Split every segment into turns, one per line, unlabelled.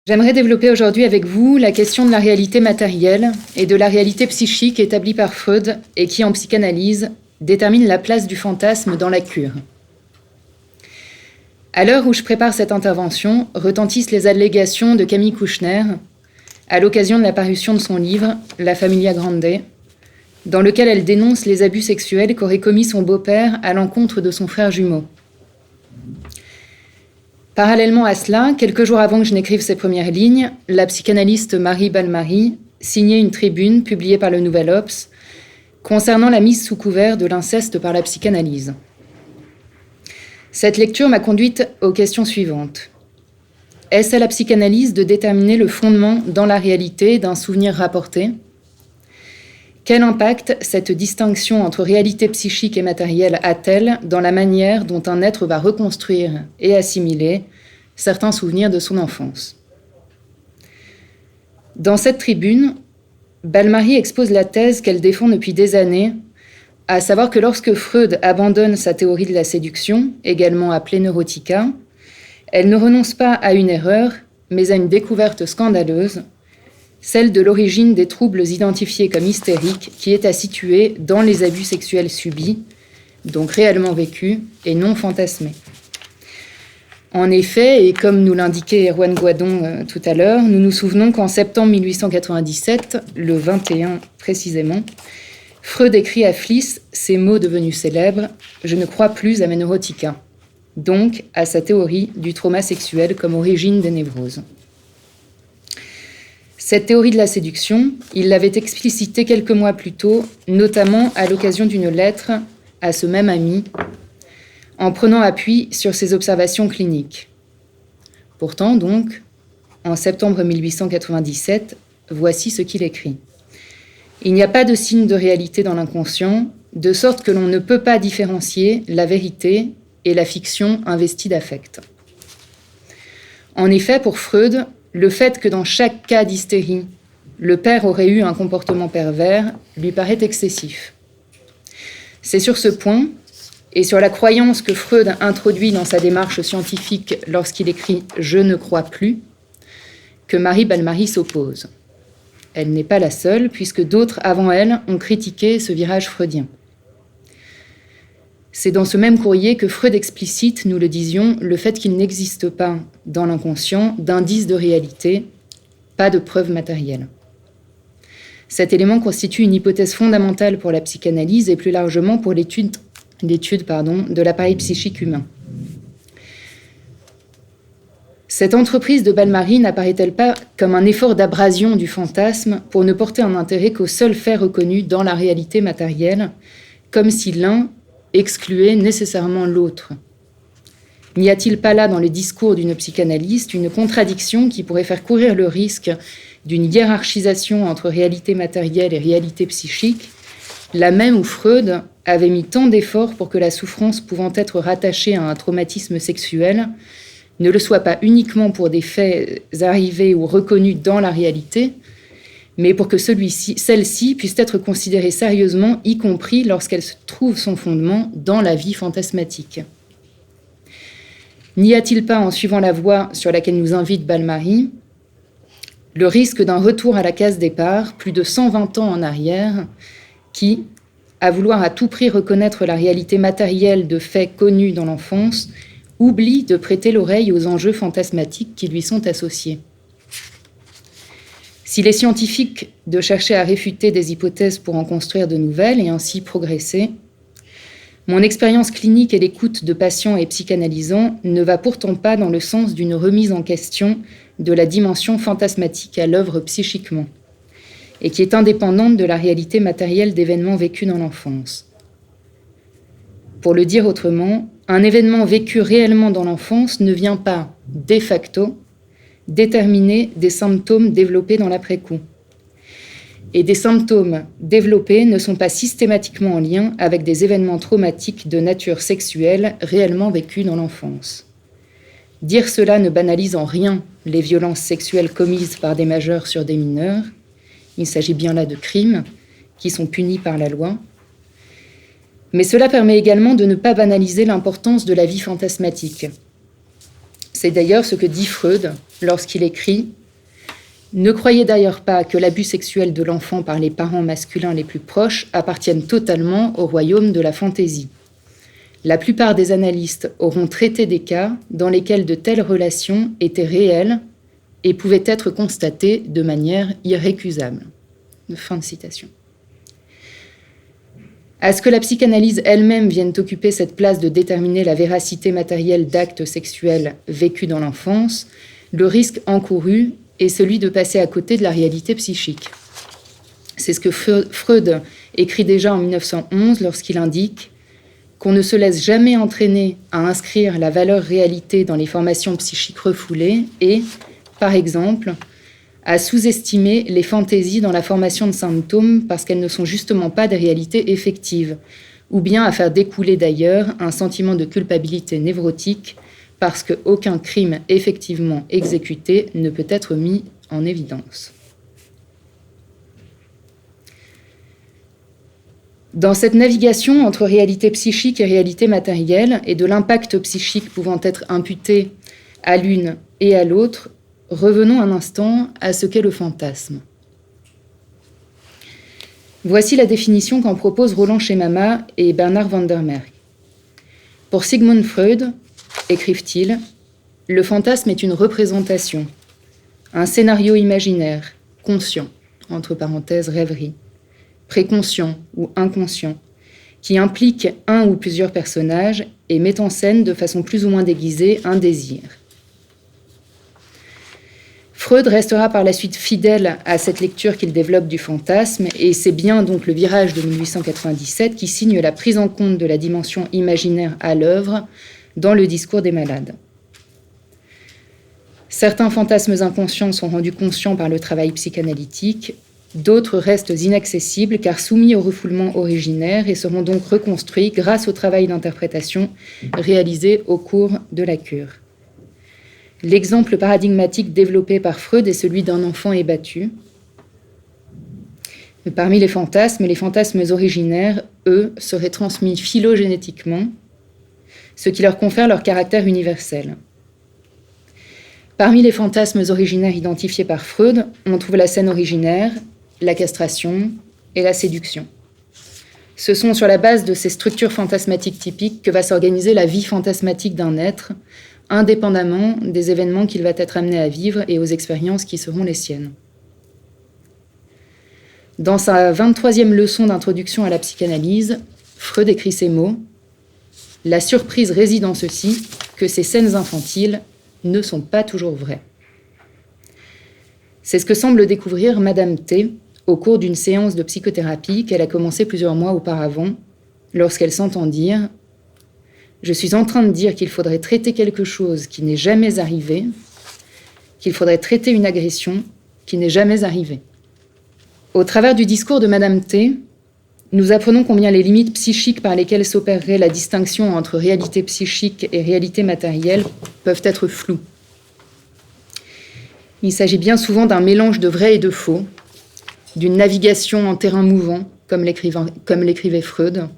J'aimerais développer aujourd'hui avec vous la question de la réalité matérielle et de la réalité psychique établie par Freud et qui, en psychanalyse, détermine la place du fantasme dans la cure. À l'heure où je prépare cette intervention, retentissent les allégations de Camille Kouchner à l'occasion de la parution de son livre « La Familia Grande », dans lequel elle dénonce les abus sexuels qu'aurait commis son beau-père à l'encontre de son frère jumeau. Parallèlement à cela, quelques jours avant que je n'écrive ces premières lignes, la psychanalyste Marie Balmary signait une tribune publiée par le Nouvel Obs concernant la mise sous couvert de l'inceste par la psychanalyse. Cette lecture m'a conduite aux questions suivantes. Est-ce à la psychanalyse de déterminer le fondement dans la réalité d'un souvenir rapporté ? Quel impact cette distinction entre réalité psychique et matérielle a-t-elle dans la manière dont un être va reconstruire et assimiler certains souvenirs de son enfance ? Dans cette tribune, Balmary expose la thèse qu'elle défend depuis des années, à savoir que lorsque Freud abandonne sa théorie de la séduction, également appelée neurotica, elle ne renonce pas à une erreur, mais à une découverte scandaleuse, celle de l'origine des troubles identifiés comme hystériques qui est à situer dans les abus sexuels subis, donc réellement vécus et non fantasmés. En effet, et comme nous l'indiquait Erwan Guadon tout à l'heure, nous nous souvenons qu'en septembre 1897, le 21 précisément, Freud écrit à Fliss ces mots devenus célèbres « Je ne crois plus à mes neurotica », donc à sa théorie du trauma sexuel comme origine des névroses. Cette théorie de la séduction, il l'avait explicitée quelques mois plus tôt, notamment à l'occasion d'une lettre à ce même ami, en prenant appui sur ses observations cliniques. Pourtant, donc, en septembre 1897, voici ce qu'il écrit. « Il n'y a pas de signe de réalité dans l'inconscient, de sorte que l'on ne peut pas différencier la vérité et la fiction investie d'affect. » En effet, pour Freud, le fait que dans chaque cas d'hystérie, le père aurait eu un comportement pervers lui paraît excessif. C'est sur ce point, et sur la croyance que Freud introduit dans sa démarche scientifique lorsqu'il écrit « Je ne crois plus », que Marie Balmary s'oppose. Elle n'est pas la seule, puisque d'autres avant elle ont critiqué ce virage freudien. C'est dans ce même courrier que Freud explicite, nous le disions, le fait qu'il n'existe pas, dans l'inconscient, d'indice de réalité, pas de preuve matérielle. Cet élément constitue une hypothèse fondamentale pour la psychanalyse et plus largement pour l'étude de l'appareil psychique humain. Cette entreprise de Balmary n'apparaît-elle pas comme un effort d'abrasion du fantasme pour ne porter un intérêt qu'aux seuls faits reconnus dans la réalité matérielle, comme si l'un excluait nécessairement l'autre? N'y a-t-il pas là dans le discours d'une psychanalyste une contradiction qui pourrait faire courir le risque d'une hiérarchisation entre réalité matérielle et réalité psychique, la même où Freud avait mis tant d'efforts pour que la souffrance pouvant être rattachée à un traumatisme sexuel ne le soit pas uniquement pour des faits arrivés ou reconnus dans la réalité, mais pour que celle-ci puisse être considérée sérieusement, y compris lorsqu'elle trouve son fondement dans la vie fantasmatique. N'y a-t-il pas, en suivant la voie sur laquelle nous invite Balmary, le risque d'un retour à la case départ, plus de 120 ans en arrière, qui, à vouloir à tout prix reconnaître la réalité matérielle de faits connus dans l'enfance, oublie de prêter l'oreille aux enjeux fantasmatiques qui lui sont associés? S'il est scientifique de chercher à réfuter des hypothèses pour en construire de nouvelles et ainsi progresser, mon expérience clinique et l'écoute de patients et psychanalysants ne va pourtant pas dans le sens d'une remise en question de la dimension fantasmatique à l'œuvre psychiquement, et qui est indépendante de la réalité matérielle d'événements vécus dans l'enfance. Pour le dire autrement, un événement vécu réellement dans l'enfance ne vient pas, de facto, déterminer des symptômes développés dans l'après-coup. Et des symptômes développés ne sont pas systématiquement en lien avec des événements traumatiques de nature sexuelle réellement vécus dans l'enfance. Dire cela ne banalise en rien les violences sexuelles commises par des majeurs sur des mineurs. Il s'agit bien là de crimes qui sont punis par la loi. Mais cela permet également de ne pas banaliser l'importance de la vie fantasmatique. C'est d'ailleurs ce que dit Freud lorsqu'il écrit « Ne croyez d'ailleurs pas que l'abus sexuel de l'enfant par les parents masculins les plus proches appartienne totalement au royaume de la fantaisie. La plupart des analystes auront traité des cas dans lesquels de telles relations étaient réelles et pouvaient être constatées de manière irrécusable. » Fin de citation. À ce que la psychanalyse elle-même vienne occuper cette place de déterminer la véracité matérielle d'actes sexuels vécus dans l'enfance, le risque encouru est celui de passer à côté de la réalité psychique. C'est ce que Freud écrit déjà en 1911 lorsqu'il indique qu'on ne se laisse jamais entraîner à inscrire la valeur réalité dans les formations psychiques refoulées et, par exemple, à sous-estimer les fantaisies dans la formation de symptômes parce qu'elles ne sont justement pas des réalités effectives, ou bien à faire découler d'ailleurs un sentiment de culpabilité névrotique parce qu'aucun crime effectivement exécuté ne peut être mis en évidence. Dans cette navigation entre réalité psychique et réalité matérielle, et de l'impact psychique pouvant être imputé à l'une et à l'autre, revenons un instant à ce qu'est le fantasme. Voici la définition qu'en proposent Roland Schemama et Bernard van der Merch. Pour Sigmund Freud, écrivent-ils, le fantasme est une représentation, un scénario imaginaire, conscient, entre parenthèses rêverie, préconscient ou inconscient, qui implique un ou plusieurs personnages et met en scène de façon plus ou moins déguisée un désir. Freud restera par la suite fidèle à cette lecture qu'il développe du fantasme, et c'est bien donc le virage de 1897 qui signe la prise en compte de la dimension imaginaire à l'œuvre dans le discours des malades. Certains fantasmes inconscients sont rendus conscients par le travail psychanalytique, d'autres restent inaccessibles car soumis au refoulement originaire et seront donc reconstruits grâce au travail d'interprétation réalisé au cours de la cure. L'exemple paradigmatique développé par Freud est celui d'un enfant ébattu. Mais parmi les fantasmes originaires, eux, seraient transmis phylogénétiquement, ce qui leur confère leur caractère universel. Parmi les fantasmes originaires identifiés par Freud, on trouve la scène originaire, la castration et la séduction. Ce sont sur la base de ces structures fantasmatiques typiques que va s'organiser la vie fantasmatique d'un être, indépendamment des événements qu'il va être amené à vivre et aux expériences qui seront les siennes. Dans sa 23e leçon d'introduction à la psychanalyse, Freud écrit ces mots « La surprise réside en ceci, que ces scènes infantiles ne sont pas toujours vraies. » C'est ce que semble découvrir Madame T au cours d'une séance de psychothérapie qu'elle a commencé plusieurs mois auparavant, lorsqu'elle s'entend dire « Je suis en train de dire qu'il faudrait traiter quelque chose qui n'est jamais arrivé, qu'il faudrait traiter une agression qui n'est jamais arrivée. » Au travers du discours de Madame T, nous apprenons combien les limites psychiques par lesquelles s'opérerait la distinction entre réalité psychique et réalité matérielle peuvent être floues. Il s'agit bien souvent d'un mélange de vrai et de faux, d'une navigation en terrain mouvant, comme l'écrivait Freud,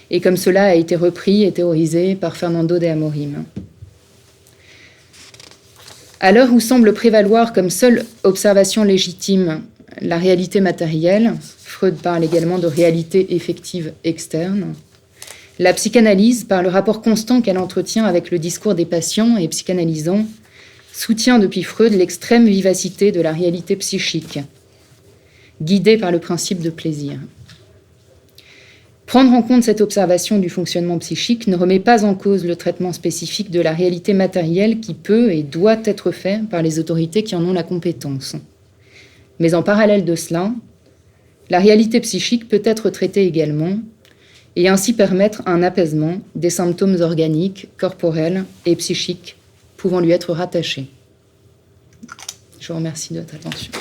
et comme cela a été repris et théorisé par Fernando de Amorim. À l'heure où semble prévaloir comme seule observation légitime la réalité matérielle, Freud parle également de réalité effective externe, la psychanalyse, par le rapport constant qu'elle entretient avec le discours des patients et psychanalysants, soutient depuis Freud l'extrême vivacité de la réalité psychique, guidée par le principe de plaisir. Prendre en compte cette observation du fonctionnement psychique ne remet pas en cause le traitement spécifique de la réalité matérielle qui peut et doit être fait par les autorités qui en ont la compétence. Mais en parallèle de cela, la réalité psychique peut être traitée également et ainsi permettre un apaisement des symptômes organiques, corporels et psychiques pouvant lui être rattachés. Je vous remercie de votre attention.